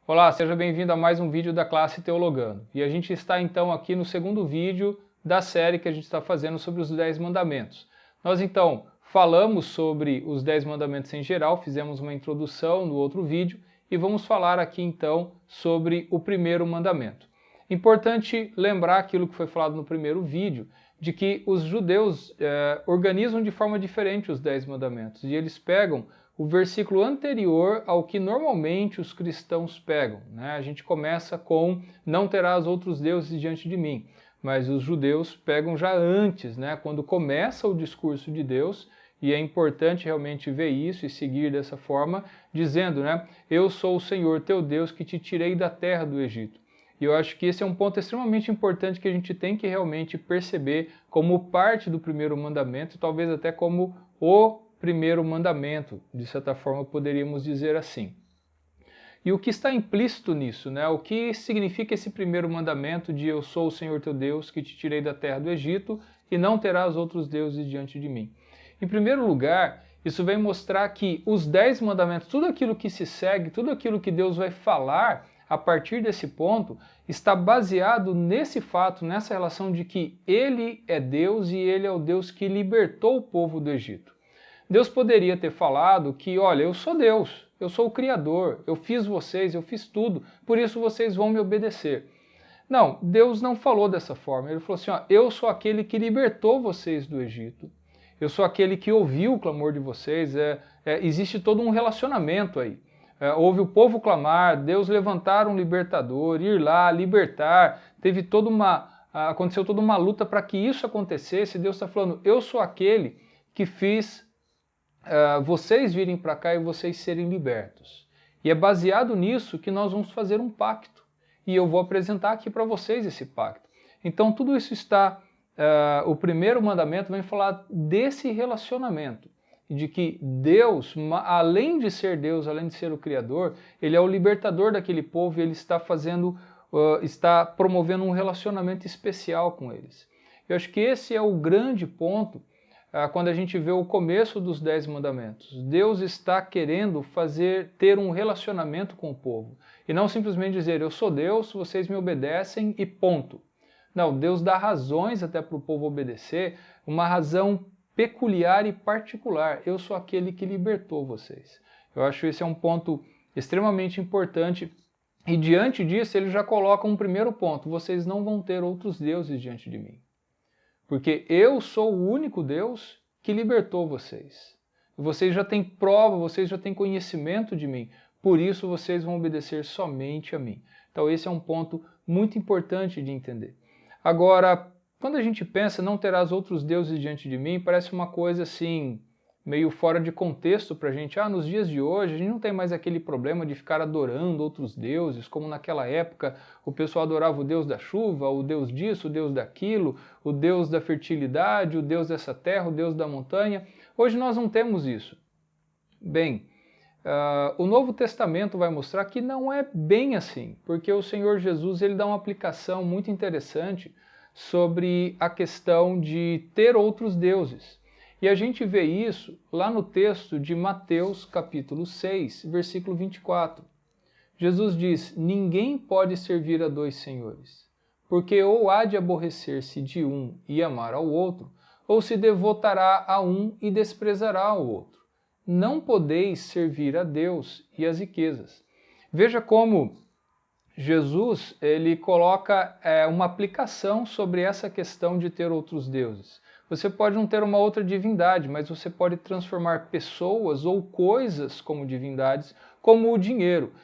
Olá, seja bem-vindo a mais um vídeo da classe Teologando. E a gente está então aqui no segundo vídeo da série que a gente está fazendo sobre os 10 mandamentos. Nós então falamos sobre os 10 mandamentos em geral, fizemos uma introdução no outro vídeo e vamos falar aqui então sobre o primeiro mandamento. Importante lembrar aquilo que foi falado no primeiro vídeo, de que os judeus organizam de forma diferente os 10 mandamentos e eles pegam o versículo anterior ao que normalmente os cristãos pegam, né? A gente começa com não terás outros deuses diante de mim, mas os judeus pegam já antes, né? Quando começa o discurso de Deus, e é importante realmente ver isso e seguir dessa forma, dizendo, né? Eu sou o Senhor teu Deus que te tirei da terra do Egito. E eu acho que esse é um ponto extremamente importante que a gente tem que realmente perceber como parte do primeiro mandamento, talvez até como o primeiro mandamento, de certa forma poderíamos dizer assim. E o que está implícito nisso, né? O que significa esse primeiro mandamento de eu sou o Senhor teu Deus que te tirei da terra do Egito e não terás outros deuses diante de mim? Em primeiro lugar, isso vem mostrar que os 10 mandamentos, tudo aquilo que se segue, tudo aquilo que Deus vai falar a partir desse ponto, está baseado nesse fato, nessa relação de que Ele é Deus e Ele é o Deus que libertou o povo do Egito. Deus poderia ter falado que, olha, eu sou Deus, eu sou o Criador, eu fiz vocês, eu fiz tudo, por isso vocês vão me obedecer. Não, Deus não falou dessa forma. Ele falou assim, ó, eu sou aquele que libertou vocês do Egito. Eu sou aquele que ouviu o clamor de vocês. Existe todo um relacionamento aí. Houve o povo clamar, Deus levantar um libertador, ir lá, libertar. Aconteceu toda uma luta para que isso acontecesse. Deus está falando, eu sou aquele que fiz vocês virem para cá e vocês serem libertos. E é baseado nisso que nós vamos fazer um pacto. E eu vou apresentar aqui para vocês esse pacto. Então tudo isso está... o primeiro mandamento vem falar desse relacionamento. De que Deus, além de ser Deus, além de ser o Criador, Ele é o libertador daquele povo e Ele está promovendo um relacionamento especial com eles. Eu acho que esse é o grande ponto quando a gente vê o começo dos 10 mandamentos. Deus está querendo ter um relacionamento com o povo. E não simplesmente dizer, eu sou Deus, vocês me obedecem e ponto. Não, Deus dá razões até para o povo obedecer, uma razão peculiar e particular. Eu sou aquele que libertou vocês. Eu acho que esse é um ponto extremamente importante. E diante disso, ele já coloca um primeiro ponto. Vocês não vão ter outros deuses diante de mim. Porque eu sou o único Deus que libertou vocês. Vocês já têm prova, vocês já têm conhecimento de mim. Por isso vocês vão obedecer somente a mim. Então esse é um ponto muito importante de entender. Agora, quando a gente pensa, não terás outros deuses diante de mim, parece uma coisa assim, meio fora de contexto para a gente. Nos dias de hoje, a gente não tem mais aquele problema de ficar adorando outros deuses, como naquela época o pessoal adorava o deus da chuva, o deus disso, o deus daquilo, o deus da fertilidade, o deus dessa terra, o deus da montanha. Hoje nós não temos isso. Bem, o Novo Testamento vai mostrar que não é bem assim, porque o Senhor Jesus ele dá uma aplicação muito interessante sobre a questão de ter outros deuses. E a gente vê isso lá no texto de Mateus capítulo 6, versículo 24. Jesus diz, ninguém pode servir a dois senhores, porque ou há de aborrecer-se de um e amar ao outro, ou se devotará a um e desprezará ao outro. Não podeis servir a Deus e às riquezas. Veja como Jesus ele coloca uma aplicação sobre essa questão de ter outros deuses. Você pode não ter uma outra divindade, mas você pode transformar pessoas ou coisas como divindades, como o dinheiro.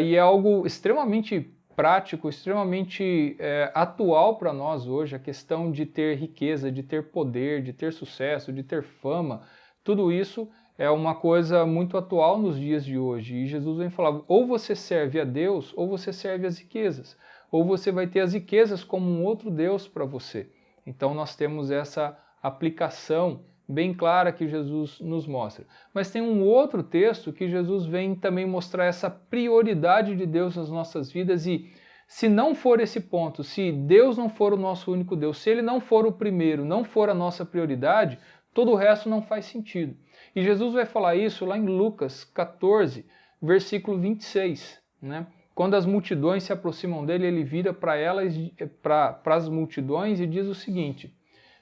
E é algo extremamente prático, extremamente atual para nós hoje, a questão de ter riqueza, de ter poder, de ter sucesso, de ter fama. Tudo isso é uma coisa muito atual nos dias de hoje. E Jesus vem falar, ou você serve a Deus, ou você serve as riquezas. Ou você vai ter as riquezas como um outro Deus para você. Então nós temos essa aplicação bem clara que Jesus nos mostra. Mas tem um outro texto que Jesus vem também mostrar essa prioridade de Deus nas nossas vidas e se não for esse ponto, se Deus não for o nosso único Deus, se Ele não for o primeiro, não for a nossa prioridade, todo o resto não faz sentido. E Jesus vai falar isso lá em Lucas 14, versículo 26, né? quando as multidões se aproximam dele, ele vira para as multidões e diz o seguinte: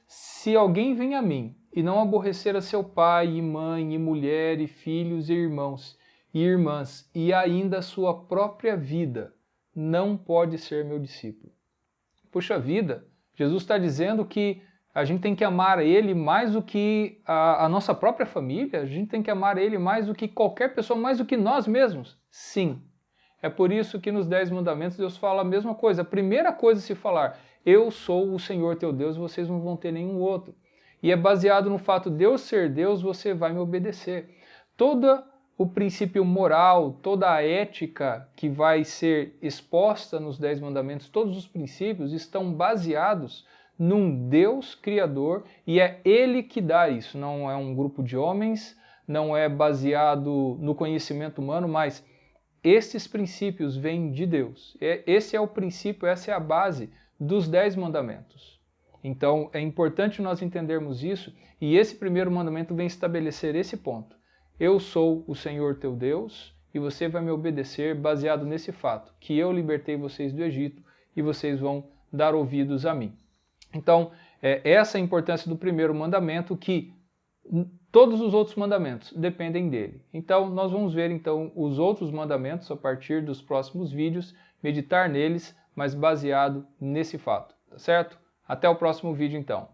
se alguém vem a mim e não aborrecer a seu pai e mãe e mulher e filhos e irmãos e irmãs e ainda a sua própria vida, não pode ser meu discípulo. Puxa vida, Jesus está dizendo que a gente tem que amar ele mais do que a nossa própria família, a gente tem que amar ele mais do que qualquer pessoa, mais do que nós mesmos. Sim. É por isso que nos 10 mandamentos Deus fala a mesma coisa. A primeira coisa a se falar, eu sou o Senhor teu Deus, vocês não vão ter nenhum outro. E é baseado no fato de eu ser Deus, você vai me obedecer. Todo o princípio moral, toda a ética que vai ser exposta nos 10 mandamentos, todos os princípios estão baseados num Deus criador e é Ele que dá isso. Não é um grupo de homens, não é baseado no conhecimento humano, mas estes princípios vêm de Deus. Esse é o princípio, essa é a base dos 10 mandamentos. Então é importante nós entendermos isso e esse primeiro mandamento vem estabelecer esse ponto. Eu sou o Senhor teu Deus e você vai me obedecer baseado nesse fato, que eu libertei vocês do Egito e vocês vão dar ouvidos a mim. Então, essa é a importância do primeiro mandamento, que todos os outros mandamentos dependem dele. Então, nós vamos ver então os outros mandamentos a partir dos próximos vídeos, meditar neles, mas baseado nesse fato, tá certo? Até o próximo vídeo então.